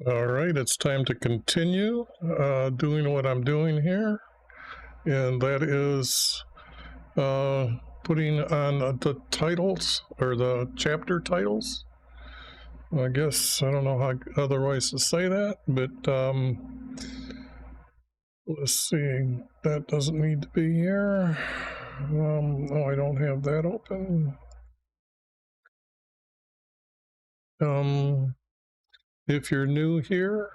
All right, it's time to continue doing what I'm doing here, and that is uh, putting on the titles or the chapter titles. I guess I don't know how otherwise to say that, but let's see. That doesn't need to be here. Oh, I don't have that open. If you're new here,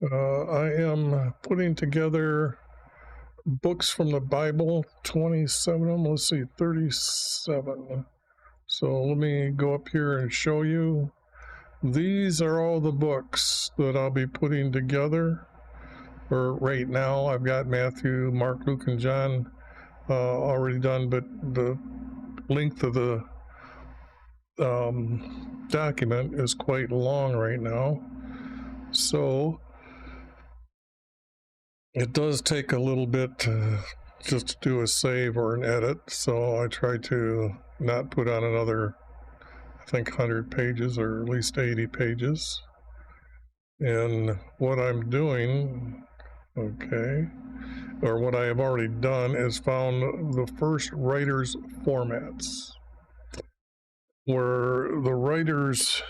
I am putting together books from the Bible, 27 of them. Let's see, 37. So let me go up here and show you. These are all the books that I'll be putting together. For right now, I've got Matthew, Mark, Luke, and John already done, but the length of the document is quite long right now. So it does take a little bit just to do a save or an edit. So I try to not put on another, I think, 100 pages or at least 80 pages. And what I'm doing, or what I have already done, is found the first writer's formats, where the writers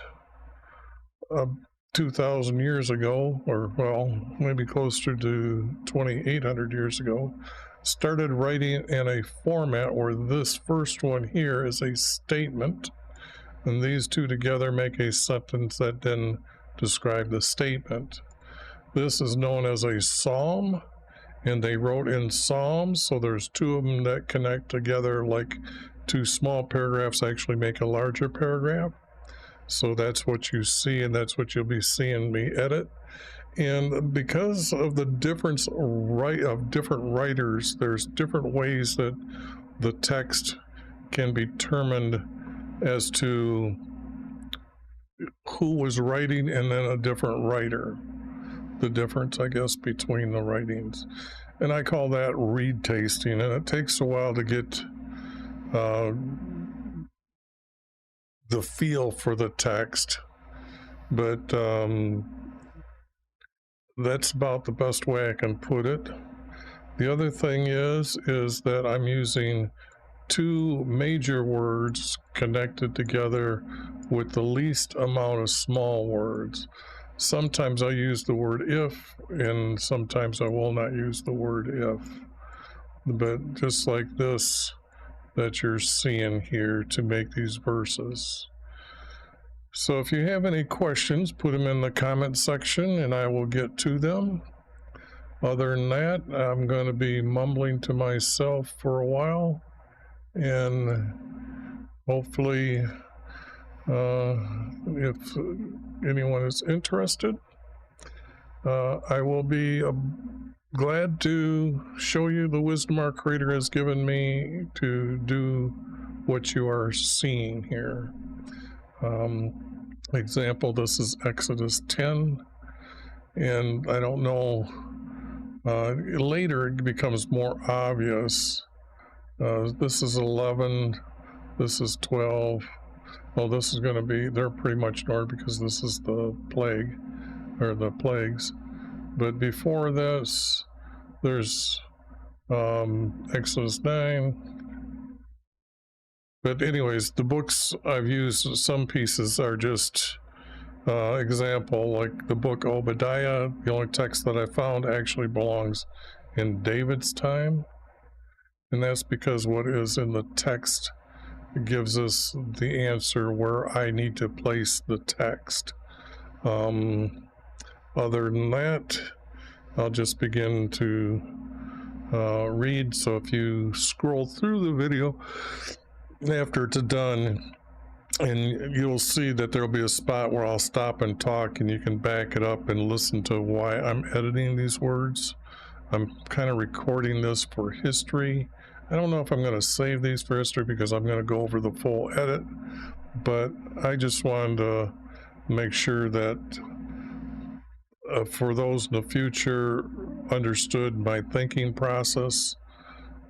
2,000 years ago, or well, maybe closer to 2,800 years ago, started writing in a format where this first one here is a statement, and these two together make a sentence that then describe the statement. This is known as a psalm, and they wrote in psalms, so there's two of them that connect together, like two small paragraphs actually make a larger paragraph. So that's what you see, and that's what you'll be seeing me edit. And because of the difference of different writers, there's different ways that the text can be determined as to who was writing and then a different writer. The difference, I guess, between the writings. And I call that read tasting, and it takes a while to get the feel for the text, but that's about the best way I can put it. The other thing is that I'm using two major words connected together with the least amount of small words. Sometimes I use the word if, and sometimes I will not use the word if. But just like this that you're seeing here to make these verses. So if you have any questions, put them in the comment section and I will get to them. Other than that, I'm going to be mumbling to myself for a while, and hopefully if anyone is interested, I will be glad to show you the wisdom our Creator has given me to do what you are seeing here. Example, this is Exodus 10, and I don't know, later it becomes more obvious. This is 11, this is 12. Well, this is going to be, they're pretty much in order because this is the plague, or the plagues. But before this, there's Exodus 9. But anyways, the books I've used, some pieces are just example, like the book Obadiah. The only text that I found actually belongs in David's time. And that's because what is in the text gives us the answer where I need to place the text. Other than that, I'll just begin to read. So if you scroll through the video after it's done, and you'll see that there'll be a spot where I'll stop and talk, and you can back it up and listen to why I'm editing these words. I'm kind of recording this for history. I don't know if I'm going to save these for history because I'm going to go over the full edit, but I just wanted to make sure that for those in the future understood my thinking process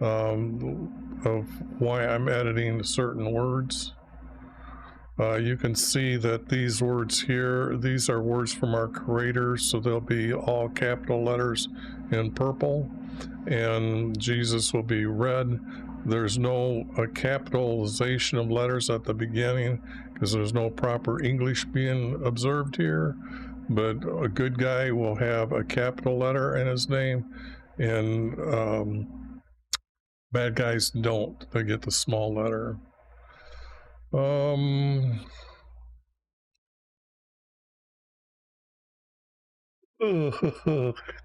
of why I'm editing certain words. You can see that these words here, these are words from our Creator, so they'll be all capital letters in purple, and Jesus will be red. There's no capitalization of letters at the beginning because there's no proper English being observed here, but a good guy will have a capital letter in his name, and bad guys don't. They get the small letter.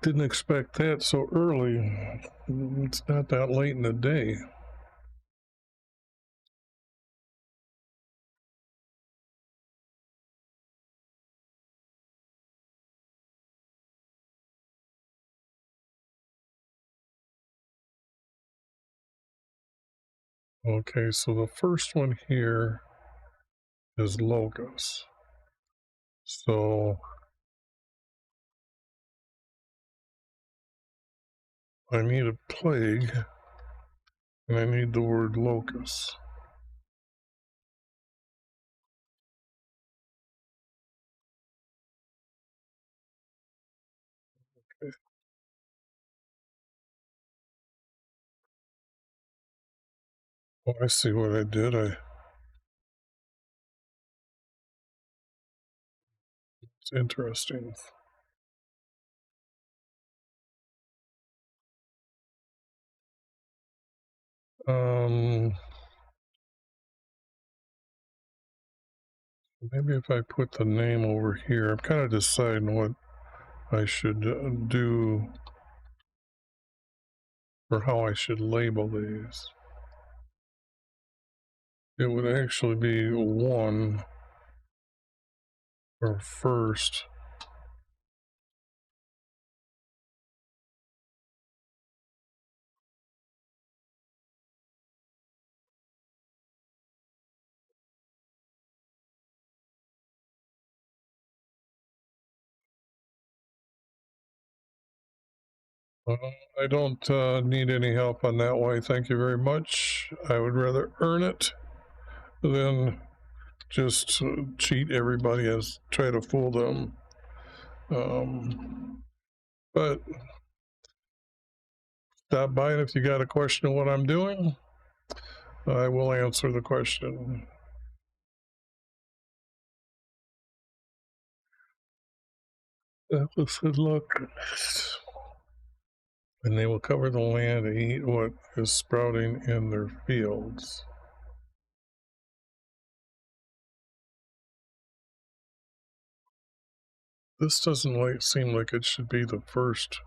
Didn't expect that so early. It's not that late in the day. Okay, so the first one here is logos. So I need a plague, and I need the word locus. Okay. Oh, I see what I did. It's interesting. Um, Maybe if I put the name over here, I'm kind of deciding what I should do or how I should label these. It would actually be one or first. I don't need any help on that way. Thank you very much. I would rather earn it than just cheat everybody and try to fool them. But stop by, and if you got a question of what I'm doing, I will answer the question. That was good luck. And they will cover the land and eat what is sprouting in their fields. This doesn't seem like it should be the first.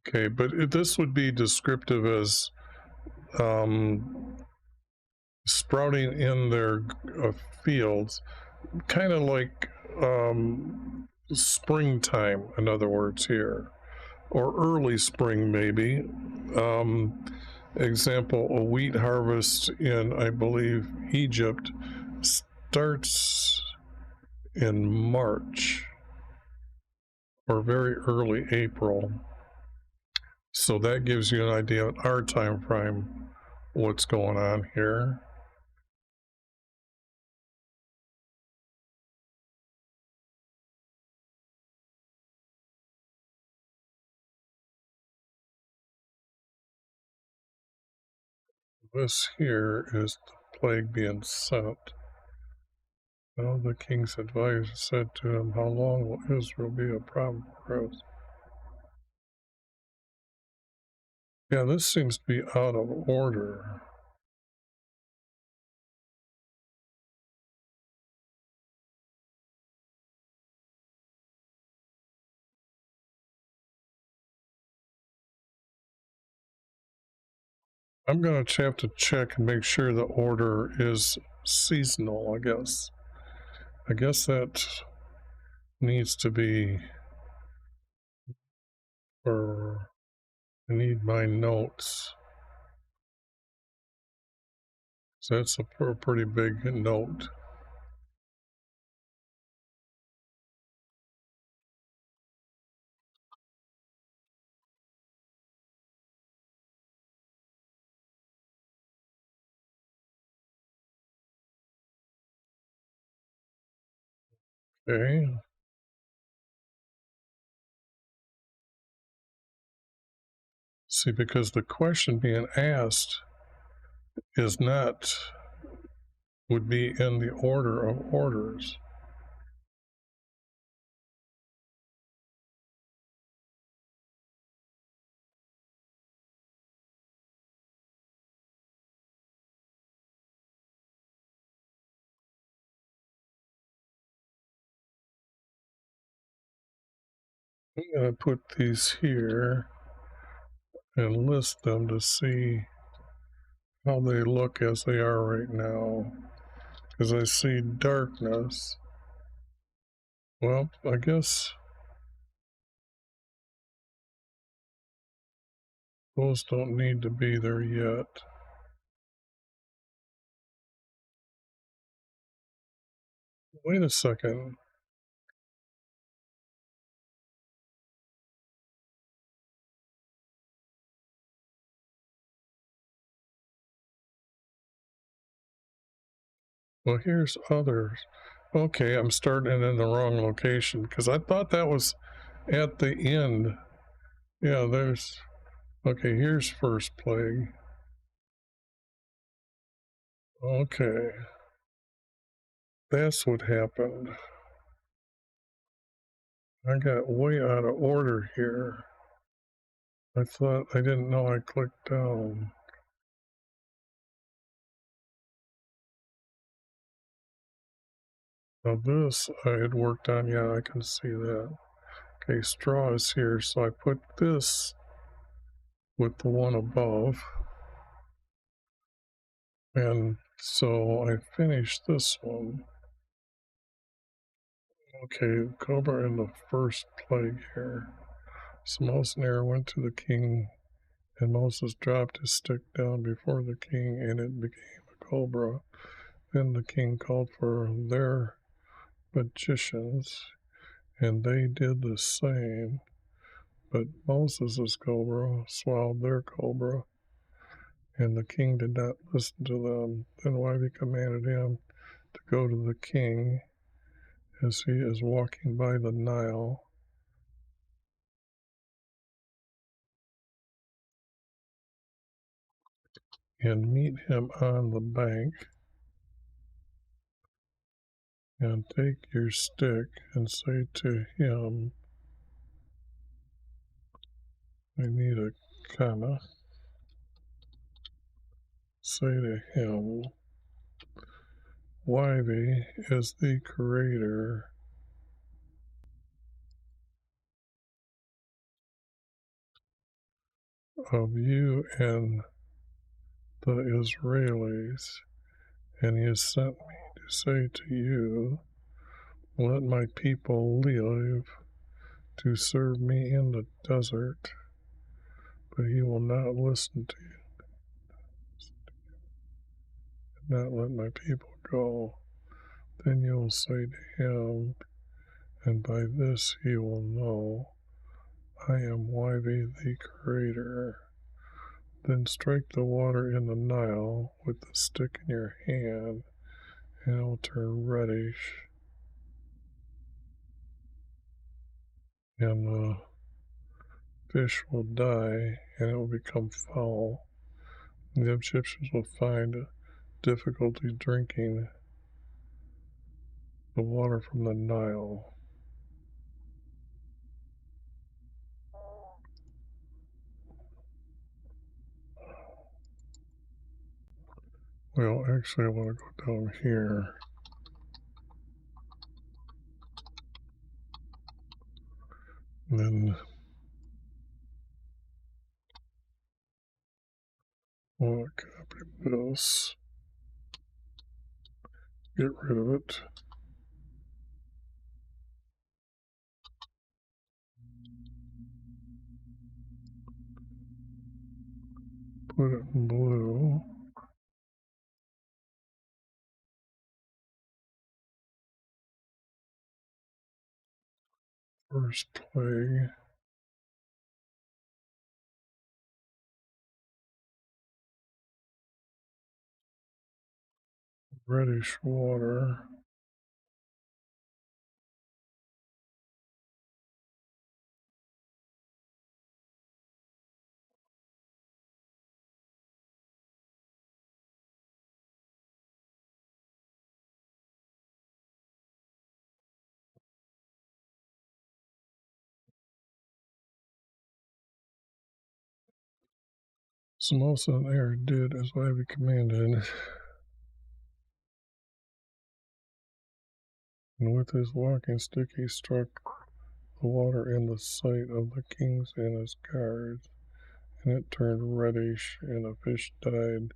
Okay, but this would be descriptive as sprouting in their fields, kind of like springtime, in other words, here, or early spring, maybe. Example, a wheat harvest in, I believe, Egypt starts in March or very early April. So that gives you an idea of our time frame, what's going on here. This here is the plague being sent. Well, the king's advisor said to him, "How long will Israel be a problem for us?" Yeah, this seems to be out of order. I'm going to have to check and make sure the order is seasonal, I guess. I guess that needs to be, or I need my notes. So that's a pretty big note. Okay. See, because the question being asked is not, would be in the order of orders. I'm going to put these here and list them to see how they look as they are right now. Because I see darkness. Well, I guess those don't need to be there yet. Wait a second. Well, here's others. Okay, I'm starting in the wrong location because I thought that was at the end. Yeah, there's. Okay, here's first plague. Okay, that's what happened. I got way out of order here. I thought, I didn't know I clicked down. Now this I had worked on, yeah, I can see that. Okay, straw is here, so I put this with the one above. And so I finished this one. Okay, Cobra in the first plague here. So Moses and Aaron went to the king, and Moses dropped his stick down before the king, and it became a cobra. Then the king called for their magicians, and they did the same. But Moses' cobra swallowed their cobra, and the king did not listen to them. Then Wyvie commanded him to go to the king as he is walking by the Nile, and meet him on the bank, and take your stick and say to him, I need a comma, say to him, Wyvie is the creator of you and the Israelis, and he has sent me to say to you, let my people live to serve me in the desert, but he will not listen to you, not let my people go. Then you will say to him, and by this he will know I am Wyvie the Creator. Then strike the water in the Nile with the stick in your hand, and it will turn reddish, and the fish will die, and it will become foul. The Egyptians will find difficulty drinking the water from the Nile. Well, actually, I want to go down here. And then I'll copy this, get rid of it. Put it in blue. First plague. Reddish water. So Moses and Aaron did as Ivy commanded, and with his walking stick he struck the water in the sight of the kings and his guards, and it turned reddish, and the fish died,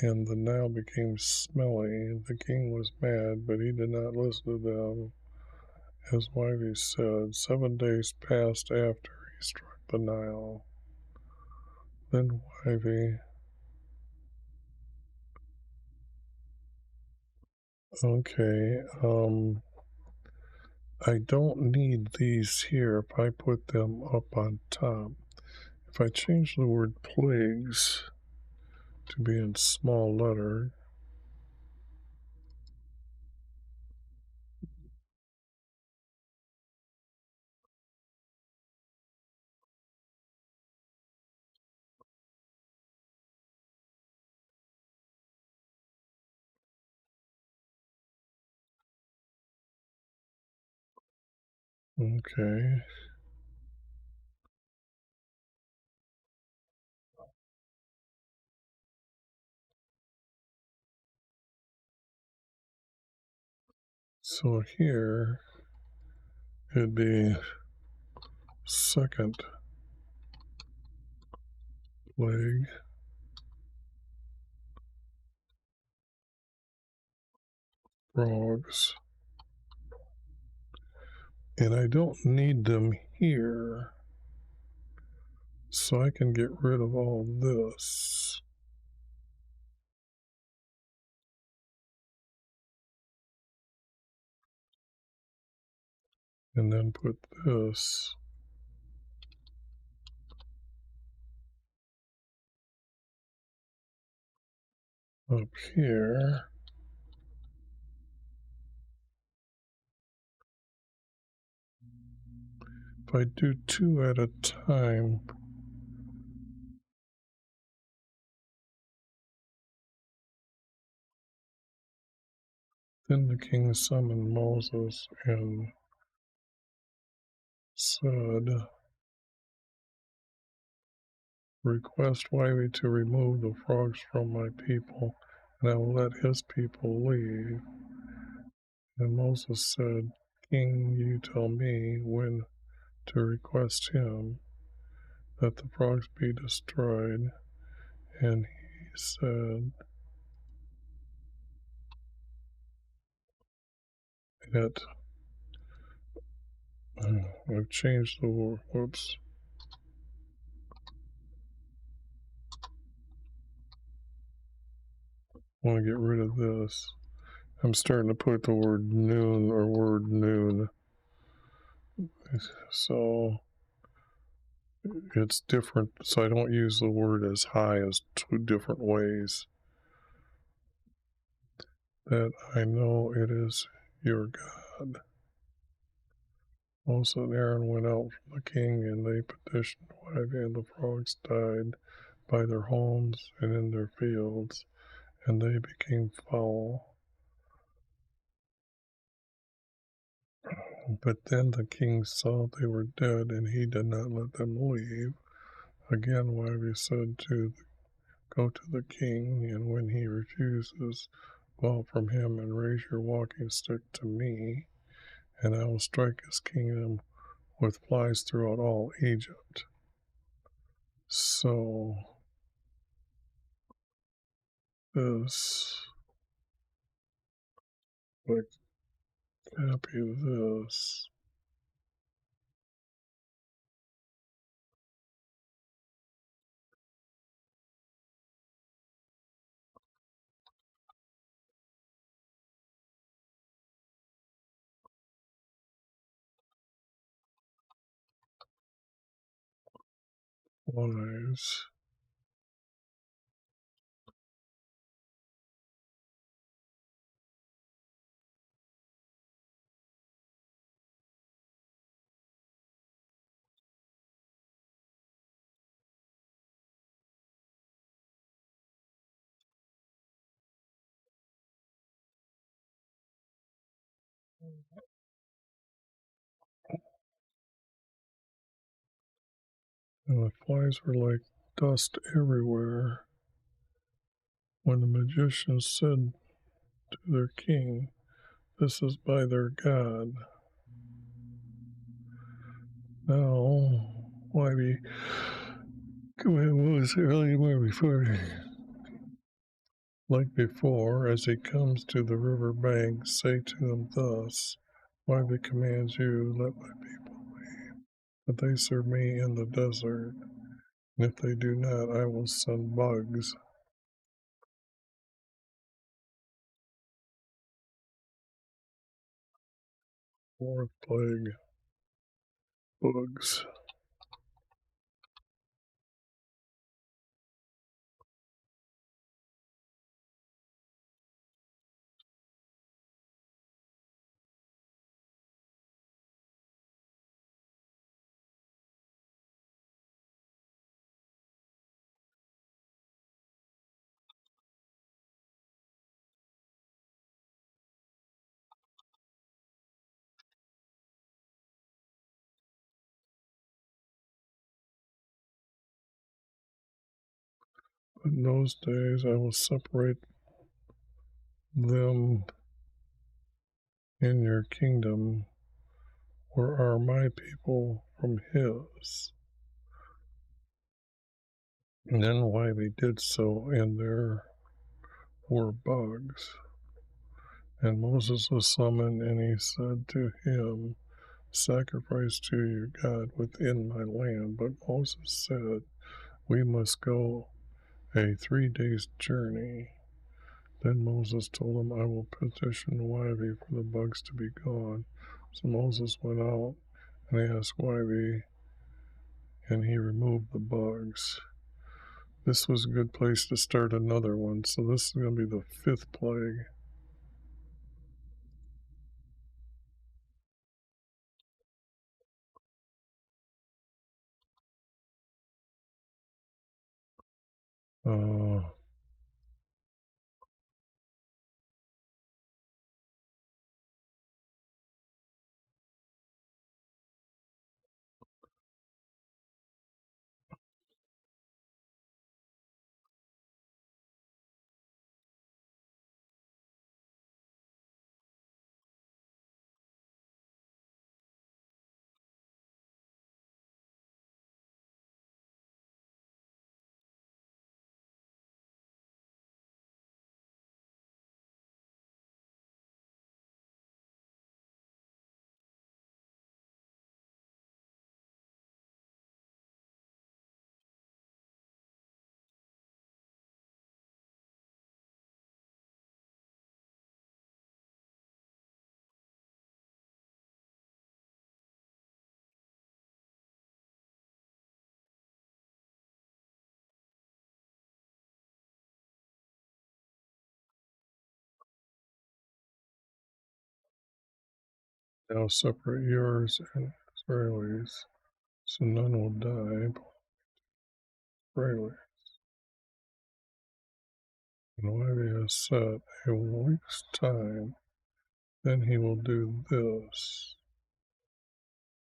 and the Nile became smelly. The king was mad, but he did not listen to them. As Ivy said, 7 days passed after he struck the Nile. Then Ivy, okay, I don't need these here if I put them up on top. If I change the word plagues to be in small letter, okay, so here it'd be second plague, frogs, and I don't need them here, so I can get rid of all this. And then put this up here. If I do 2 at a time, then the king summoned Moses and said, request Wiley to remove the frogs from my people, and I will let his people leave. And Moses said, King, you tell me when to request him that the frogs be destroyed. And he said that I've changed the word. Whoops. I want to get rid of this. I'm starting to put the word noon or word noon. So it's different. So I don't use the word as high as 2 different ways. That I know it is your God. Moses and Aaron went out from the king, and they petitioned Ivy, and the frogs died by their homes and in their fields, and they became foul. But then the king saw they were dead, and he did not let them leave. Again, Ivy said go to the king, and when he refuses, go out from him and raise your walking stick to me, and I will strike his kingdom with flies throughout all Egypt. So this, like, copy this. Flies. And the flies were like dust everywhere. When the magicians said to their king, "This is by their God." Now, why be? What was earlier before? Like before, as he comes to the river bank, say to them thus: Why he commands you, let my people leave, but they serve me in the desert. And if they do not, I will send bugs. Fourth plague, bugs. But in those days I will separate them in your kingdom, where are my people from his. And then Wybie did so, and there were bugs. And Moses was summoned, and he said to him, Sacrifice to your God within my land. But Moses said, We must go a 3 days' journey. Then Moses told him, I will petition Wybie for the bugs to be gone. So Moses went out and asked Wybie, and he removed the bugs. This was a good place to start another one. So this is going to be the 5th plague. Uh, Now separate yours and Israelis, so none will die, but Israelis. And Wybie has set a week's time, then he will do this.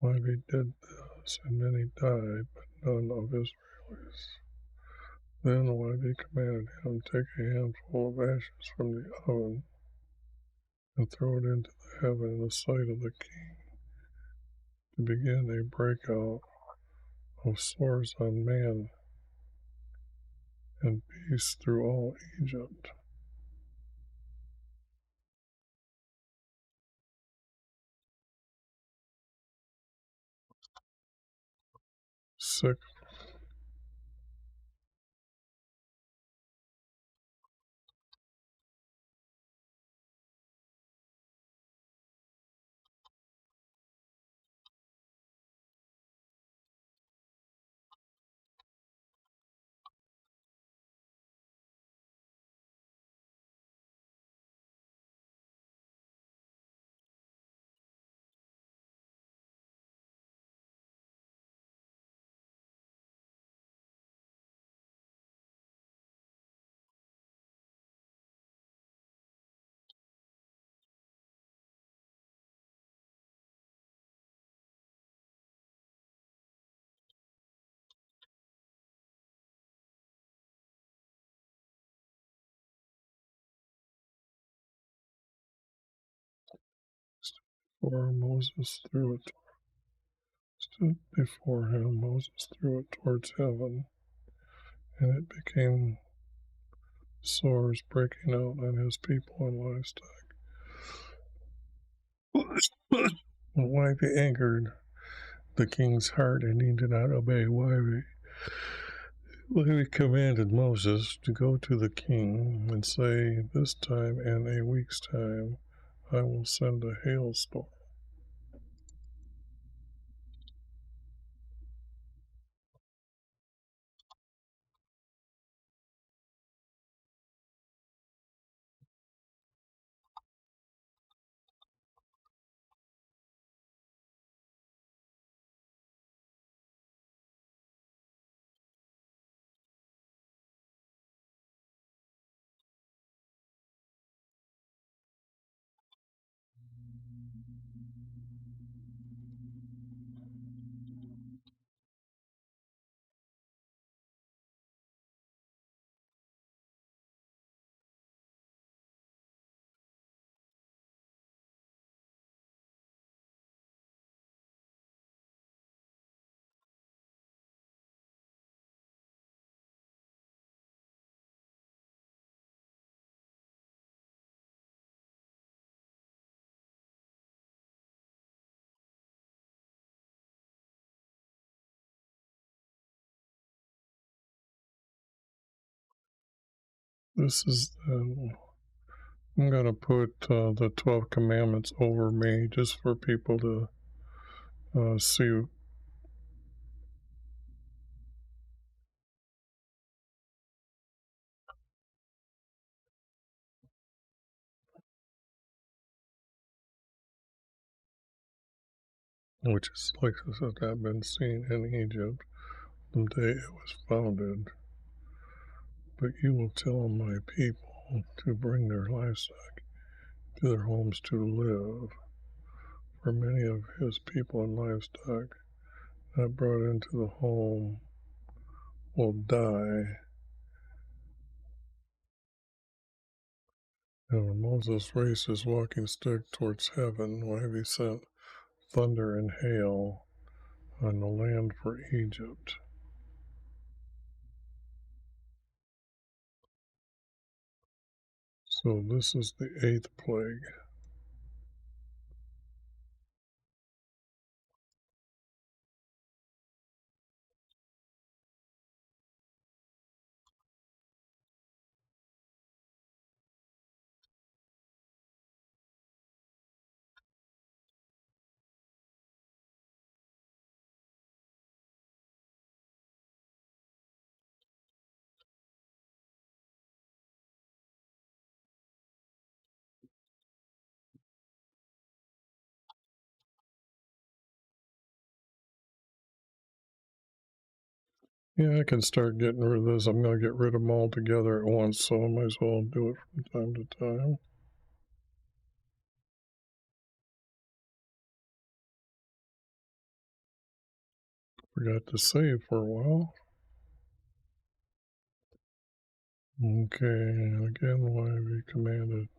Wybie did this, and many died, but none of Israelis. Then Wybie commanded him, Take a handful of ashes from the oven and throw it into the heaven in the sight of the king, to begin a breakout of sores on man and beast through all Egypt. 6. For Moses threw it, stood before him, Moses threw it towards heaven, and it became sores breaking out on his people and livestock. Why be angered the king's heart, and he did not obey? Why we commanded Moses to go to the king and say, this time and a week's time I will send a hailstorm. This is I'm going to put the 12 commandments over me just for people to see, which is like I said, I've been seen in Egypt the day it was founded. But you will tell my people to bring their livestock to their homes to live. For many of his people and livestock not brought into the home will die. And when Moses raised his walking stick towards heaven, why he sent thunder and hail on the land for Egypt. So this is the 8th plague. Yeah, I can start getting rid of this. I'm going to get rid of them all together at once, so I might as well do it from time to time. Forgot to save for a while. Okay, again, why we commanded.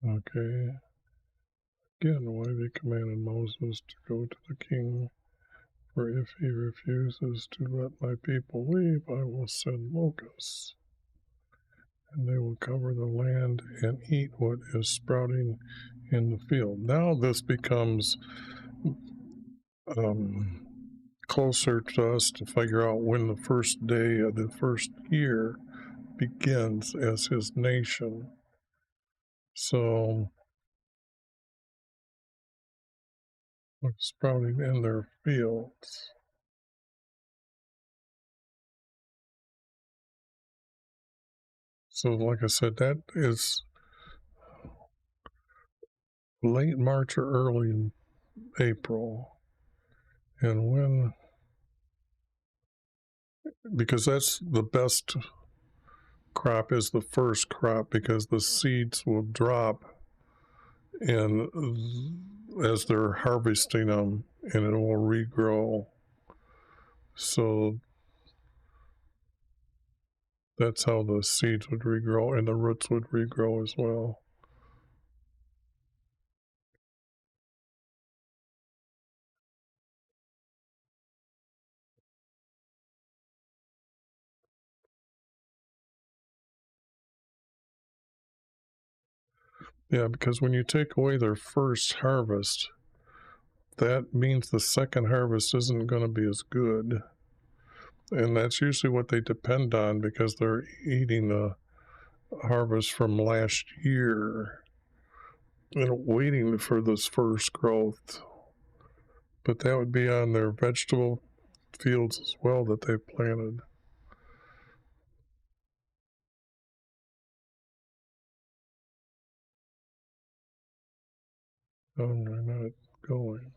Okay, again, why we commanded Moses to go to the king. For if he refuses to let my people leave, I will send locusts, and they will cover the land and eat what is sprouting in the field. Now this becomes closer to us to figure out when the first day of the first year begins as his nation. So what's sprouting in their fields. So like I said, that is late March or early April. And when, because that's the best crop is the first crop, because the seeds will drop and as they're harvesting them, and it will regrow. So that's how the seeds would regrow, and the roots would regrow as well. Yeah, because when you take away their first harvest, that means the second harvest isn't going to be as good. And that's usually what they depend on because they're eating the harvest from last year and waiting for this first growth. But that would be on their vegetable fields as well that they've planted. Oh, they're not going.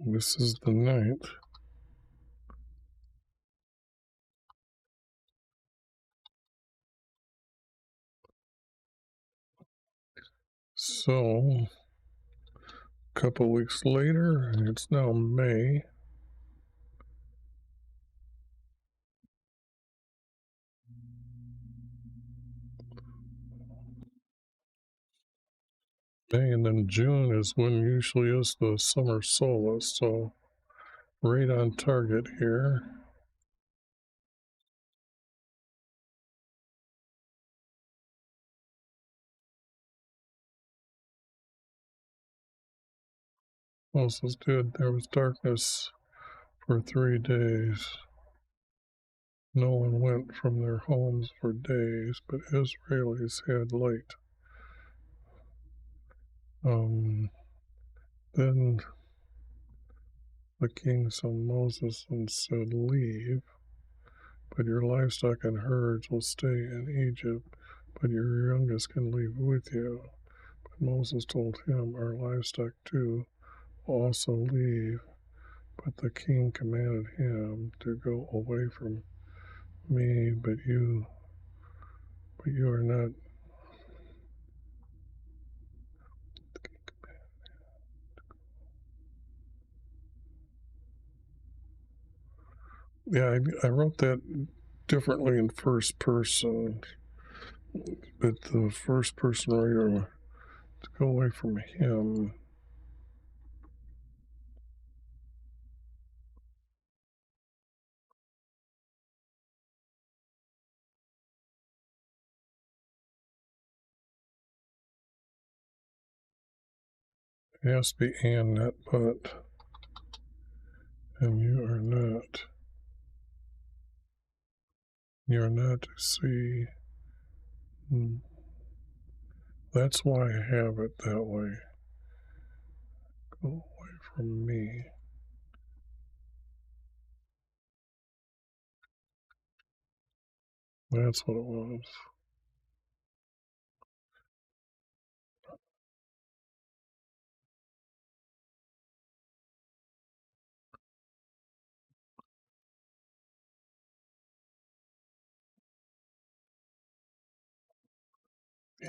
This is the ninth. So, a couple weeks later, it's now May. And then June is when usually is the summer solstice, so right on target here. Moses did. There was darkness for 3 days. No one went from their homes for days, but Israelis had light. Then the king summoned Moses and said, "Leave, but your livestock and herds will stay in Egypt, but your youngest can leave with you." But Moses told him, "Our livestock too will also leave." But the king commanded him to go away from me, but you are not. Yeah, I wrote that differently in first person, but the first person writer to go away from him. It has to be and, not but. And you are not. You are not to see. That's why I have it that way. Go away from me. That's what it was.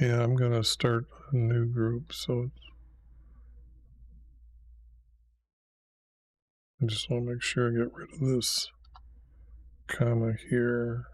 Yeah, I'm going to start a new group, so I just want to make sure I get rid of this comma here.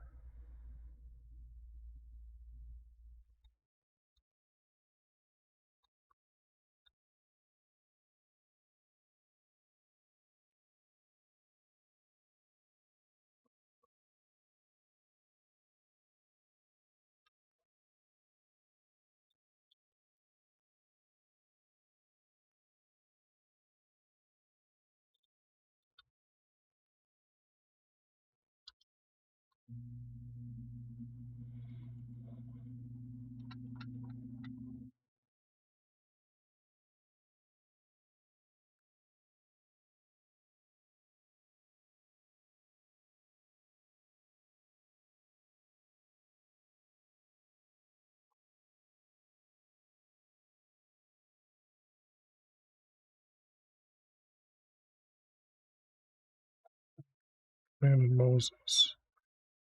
commanded Moses,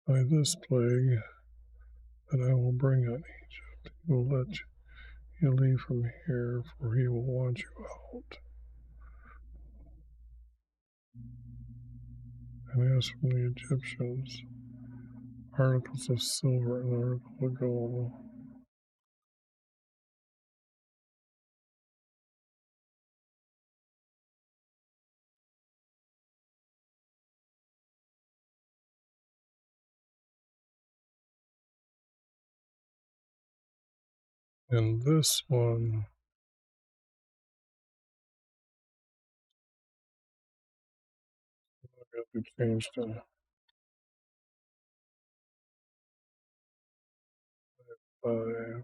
by this plague that I will bring on Egypt, he will let you leave from here, for he will want you out. And as from the Egyptians, articles of silver and articles of gold, and this one got to be changed to 5.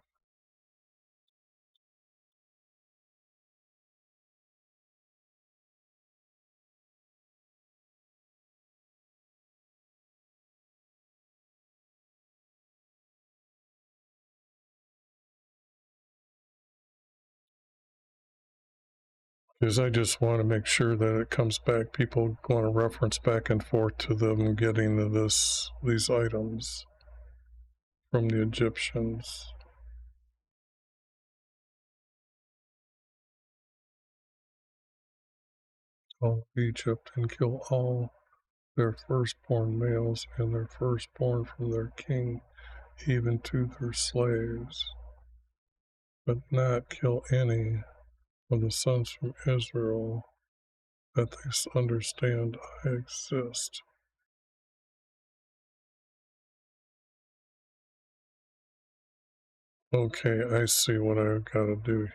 Because I just want to make sure that it comes back. People want to reference back and forth to them getting these items from the Egyptians. All Egypt and kill all their firstborn males and their firstborn from their king, even to their slaves, but not kill any of the sons from Israel, that they understand I exist. Okay, I see what I've got to do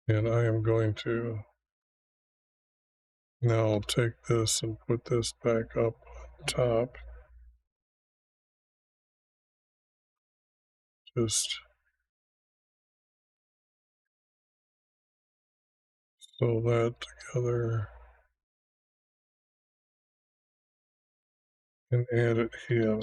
here. And I am going to now take this and put this back up on top. Just sew that together and add it here.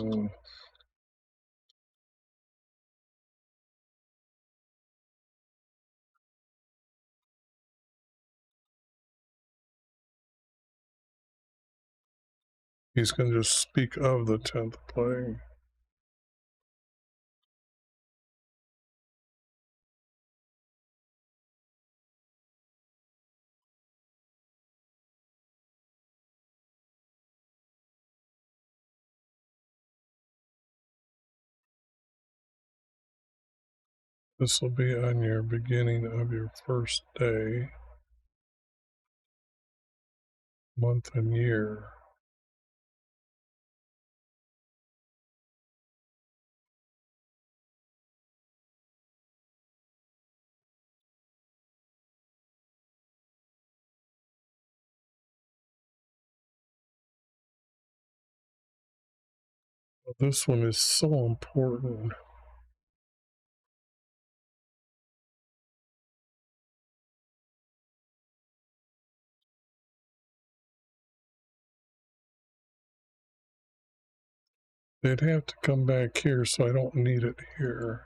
He's going to just speak of the 10th plague. This will be on your beginning of your first day, month, and year. This one is so important. They'd have to come back here, so I don't need it here.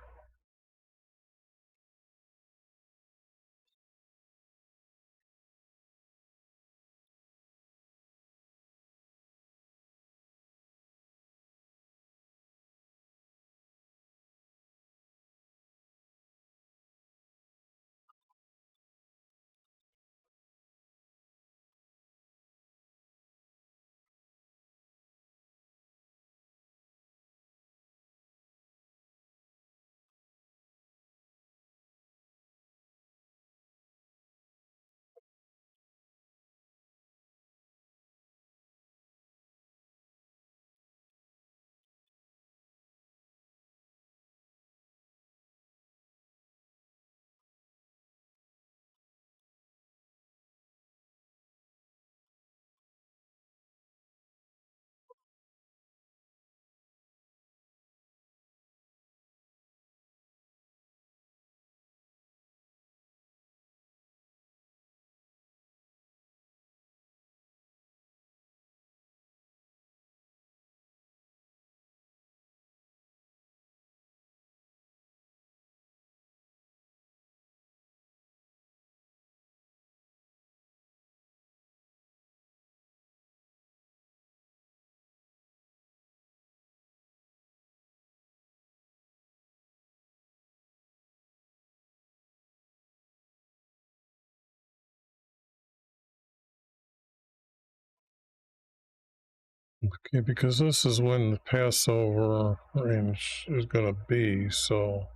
Okay, because this is when the Passover range is going to be, so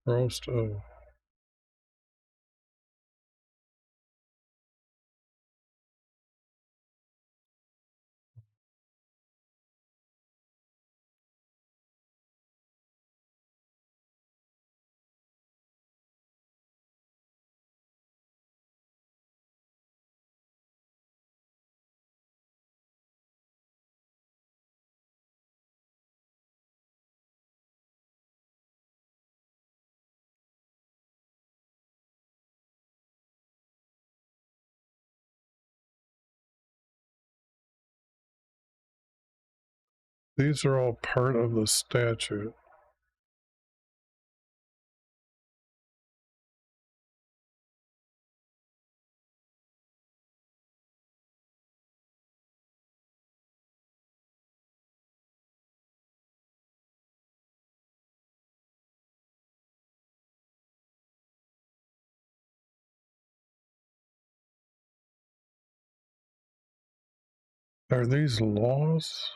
roast of. These are all part of the statute. Are these laws?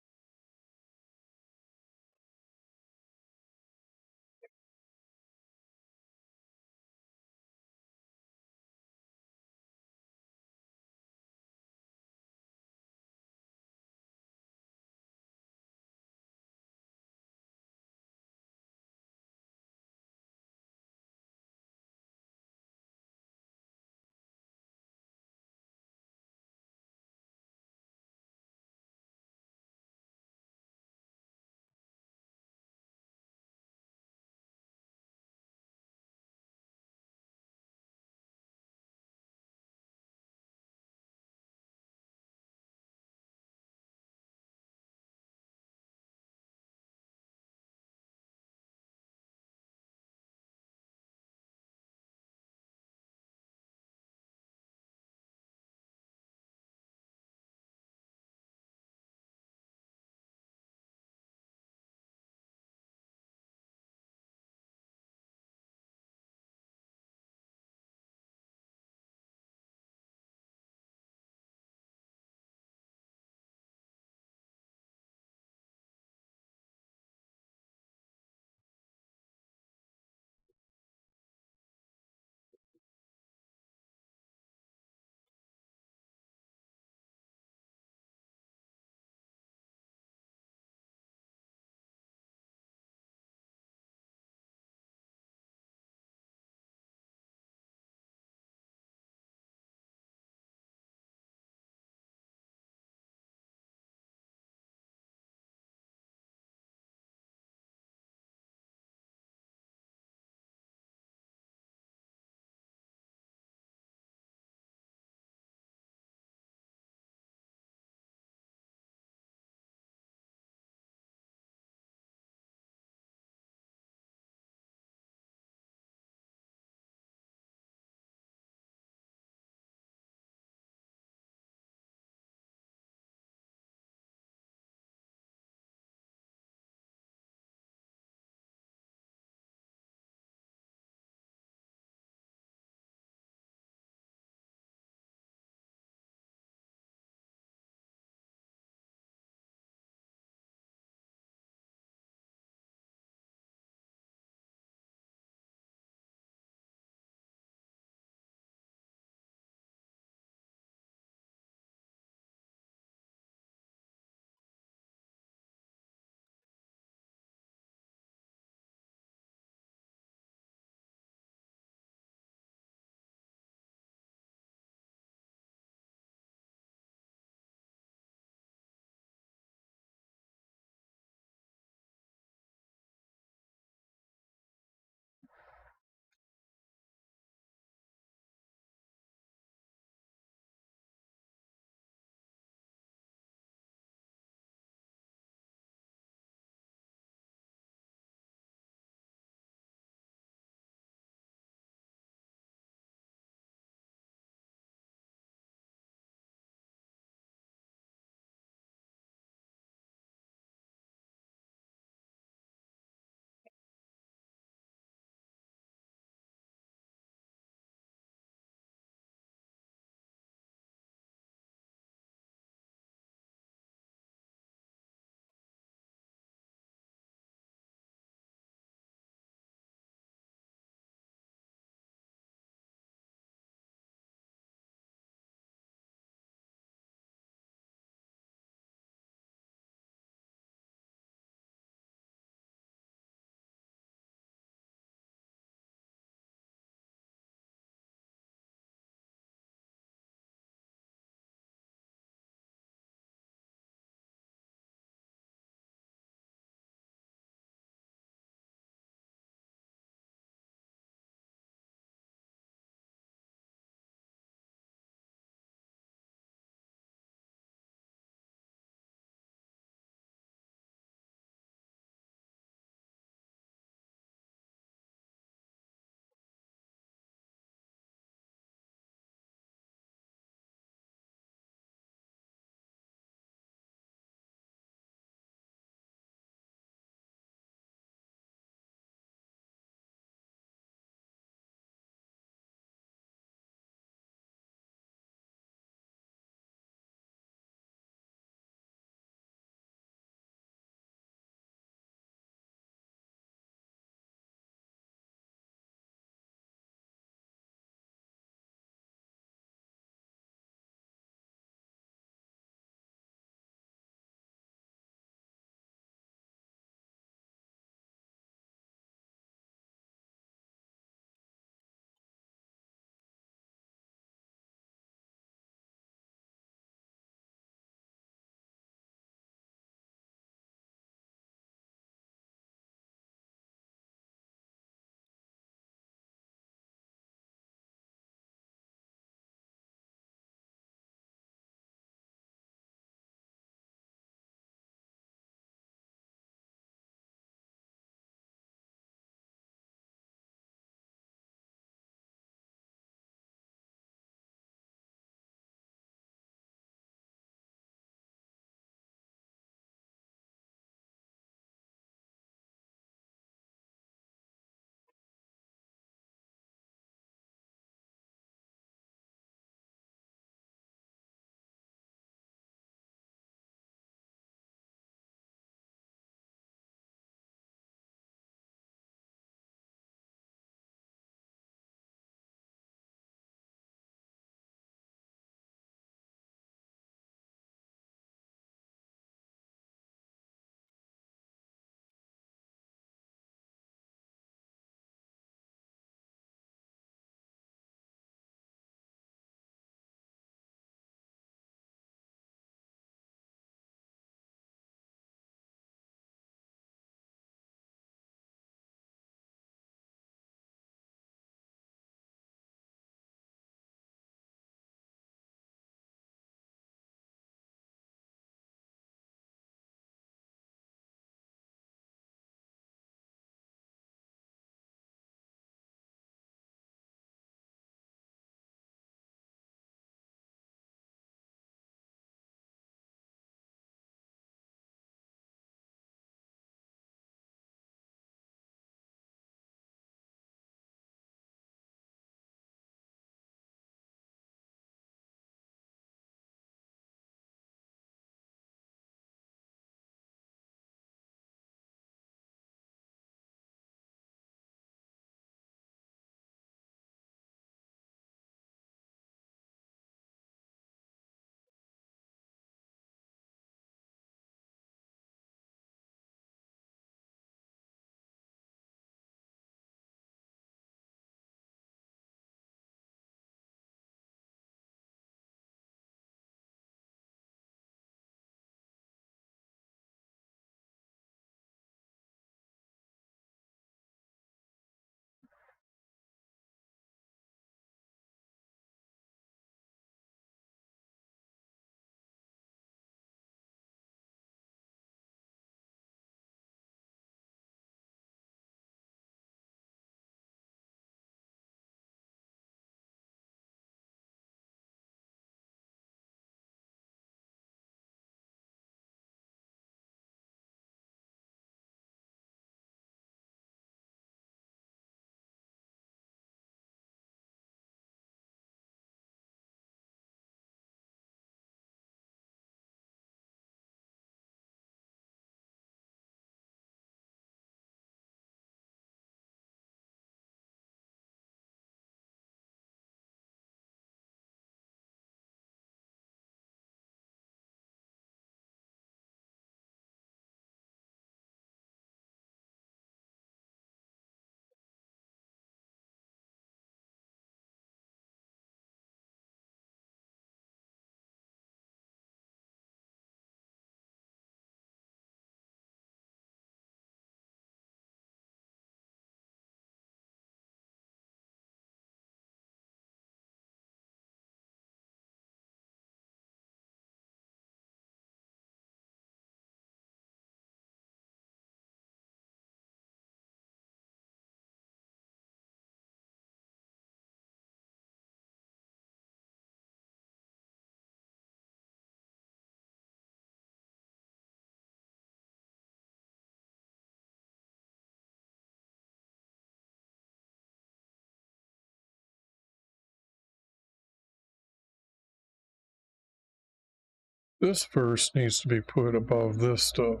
This verse needs to be put above this stuff.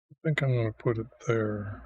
I think I'm going to put it there.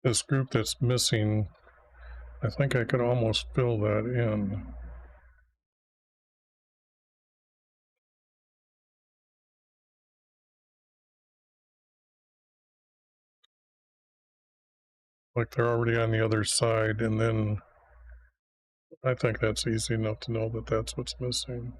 This group that's missing, I think I could almost fill that in. Like they're already on the other side, and then I think that's easy enough to know that that's what's missing.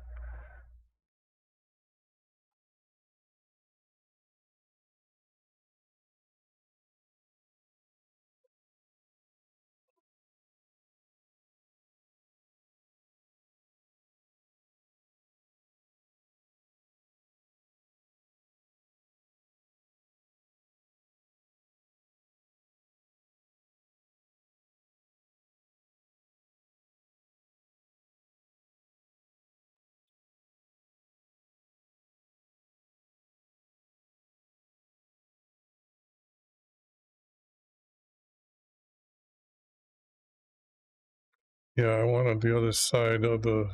Yeah, I wanted the other side of the